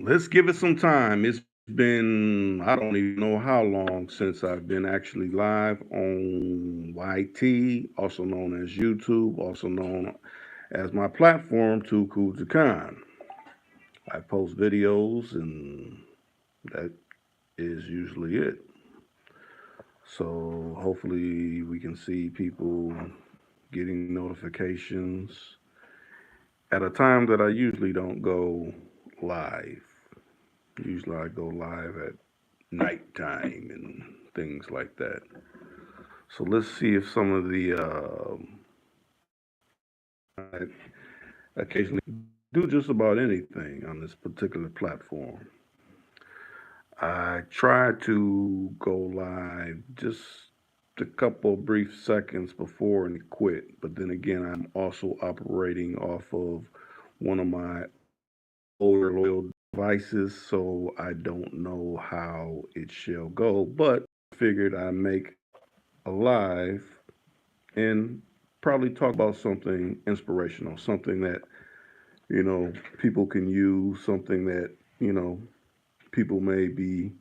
Let's give it some time. It's been, I don't even know how long since I've been actually live on YT, also known as YouTube, also known as my platform, Too Cool to Con. I post videos, and that is usually it. So hopefully we can see people getting notifications at a time that I usually don't go live. Usually I go live at nighttime and things like that. So let's see if some of the occasionally do just about anything on this particular platform. I try to go live just a couple of brief seconds before and quit, but then again, I'm also operating off of one of my older loyal devices, so I don't know how it shall go. But figured I make a live and probably talk about something inspirational, something that people can use, something that people may be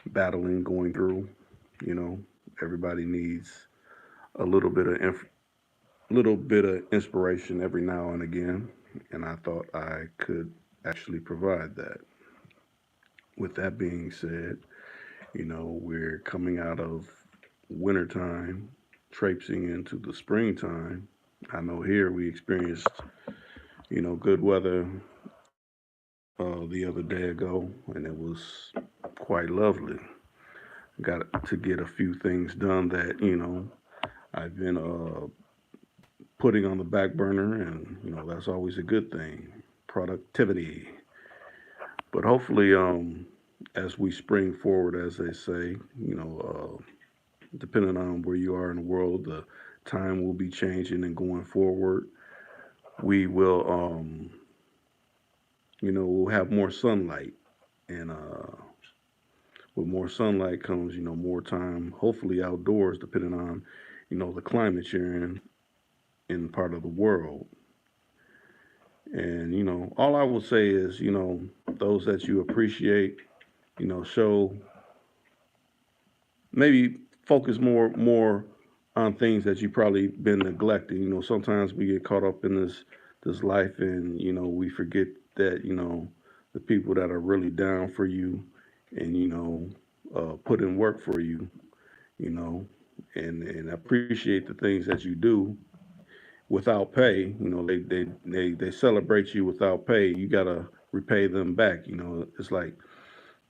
battling, going through. You know, everybody needs a little bit of inspiration every now and again, and I thought I could actually provide that. With that being said, we're coming out of wintertime, traipsing into the springtime. I know here we experienced, good weather the other day ago, and it was quite lovely. Got to get a few things done that, I've been putting on the back burner, and, that's always a good thing. Productivity. But hopefully, as we spring forward, as they say, depending on where you are in the world, the time will be changing and going forward. We will, we'll have more sunlight, and with more sunlight comes, more time, hopefully outdoors, depending on, the climate you're in part of the world. And all I will say is, those that you appreciate, show maybe focus more on things that you probably been neglecting. Sometimes we get caught up in this life, and we forget that the people that are really down for you, and put in work for you, you know, and appreciate the things that you do without pay. They celebrate you without pay. You gotta repay them back. It's like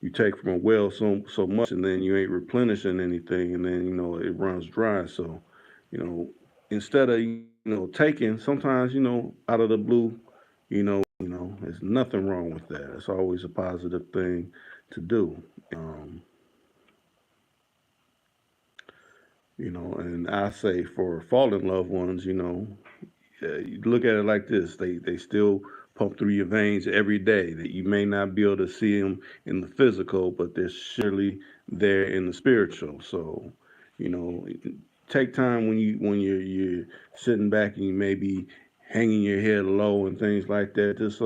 you take from a well so much, and then you ain't replenishing anything, and then it runs dry. So you know instead of taking, sometimes out of the blue, there's nothing wrong with that. It's always a positive thing to do. And I say for fallen loved ones, you look at it like this: they still pump through your veins every day. That you may not be able to see them in the physical, but they're surely there in the spiritual. So, you know, take time when you're sitting back and you may be hanging your head low and things like that. Just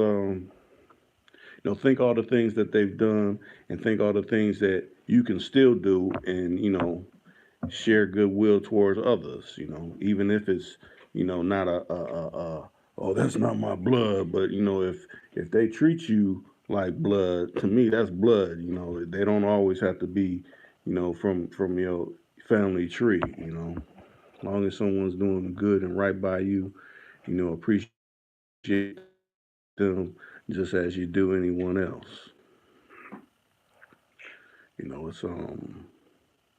think all the things that they've done, and think all the things that you can still do, and share goodwill towards others. Even if it's not a oh, that's not my blood, but if they treat you like blood, to me that's blood. They don't always have to be from your family tree. As long as someone's doing good and right by you, appreciate them just as you do anyone else.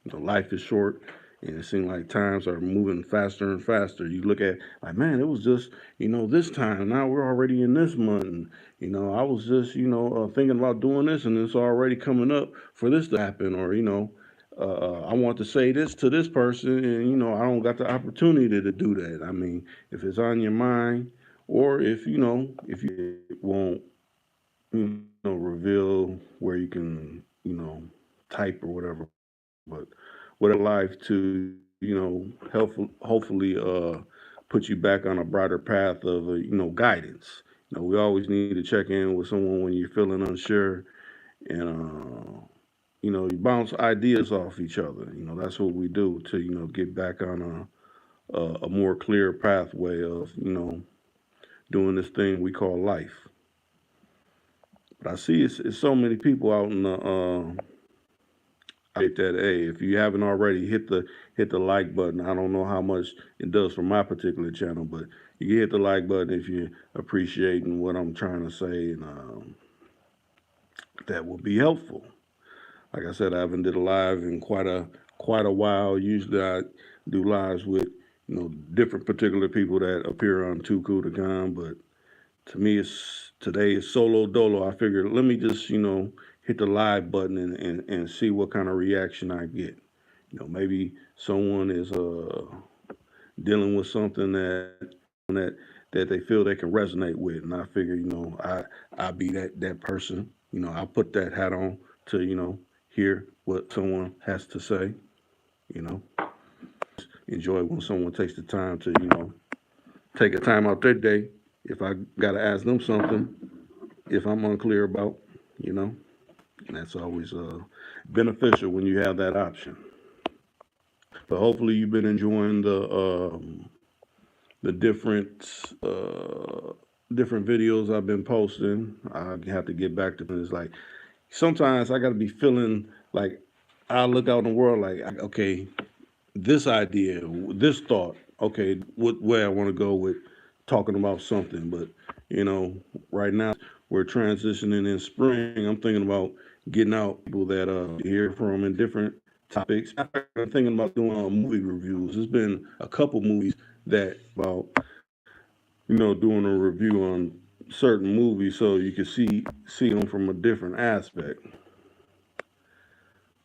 It's life is short, and it seems like times are moving faster and faster. You look at like, man, it was just this time. Now we're already in this month, and I was just thinking about doing this, and it's already coming up for this to happen, or I want to say this to this person, and I don't got the opportunity to do that. I mean, if it's on your mind, or if you won't reveal where you can type or whatever, but whatever life to hopefully put you back on a brighter path of guidance. We always need to check in with someone when you're feeling unsure, and you bounce ideas off each other. That's what we do to get back on a more clear pathway of doing this thing we call life. But I see it's so many people out in the that, hey, if you haven't already, hit the like button. I don't know how much it does for my particular channel, but you can hit the like button if you're appreciating what I'm trying to say, and that will be helpful. Like I said, I haven't did a live in quite a while. Usually, I do lives with different particular people that appear on Too Cool to Con, but to me, it's today is solo dolo. I figured let me just hit the live button and see what kind of reaction I get. Maybe someone is dealing with something that they feel they can resonate with, and I figure I be that person. I put that hat on to hear what someone has to say. You know, enjoy when someone takes the time to take a time out their day. If I gotta ask them something, if I'm unclear about, you know, and that's always beneficial when you have that option. But hopefully you've been enjoying the different videos I've been posting. I have to get back to it's like sometimes I got to be feeling like I look out in the world like okay, this idea, this thought, okay, where I want to go with talking about something. But you know, right now we're transitioning in spring. I'm thinking about getting out people that hear from in different topics. I'm thinking about doing movie reviews. There's been a couple movies that about doing a review on certain movies so you can see them from a different aspect.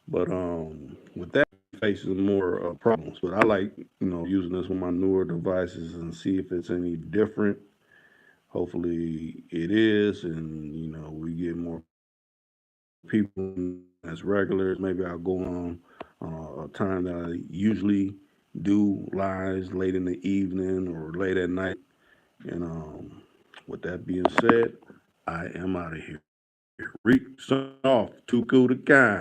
But with that, facing more problems. But I like using this with my newer devices and see if it's any different. Hopefully it is, and we get more people as regulars. Maybe I'll go on a time that I usually do lives late in the evening or late at night. And with that being said, I am out of here. Reek, off. Too cool to guy.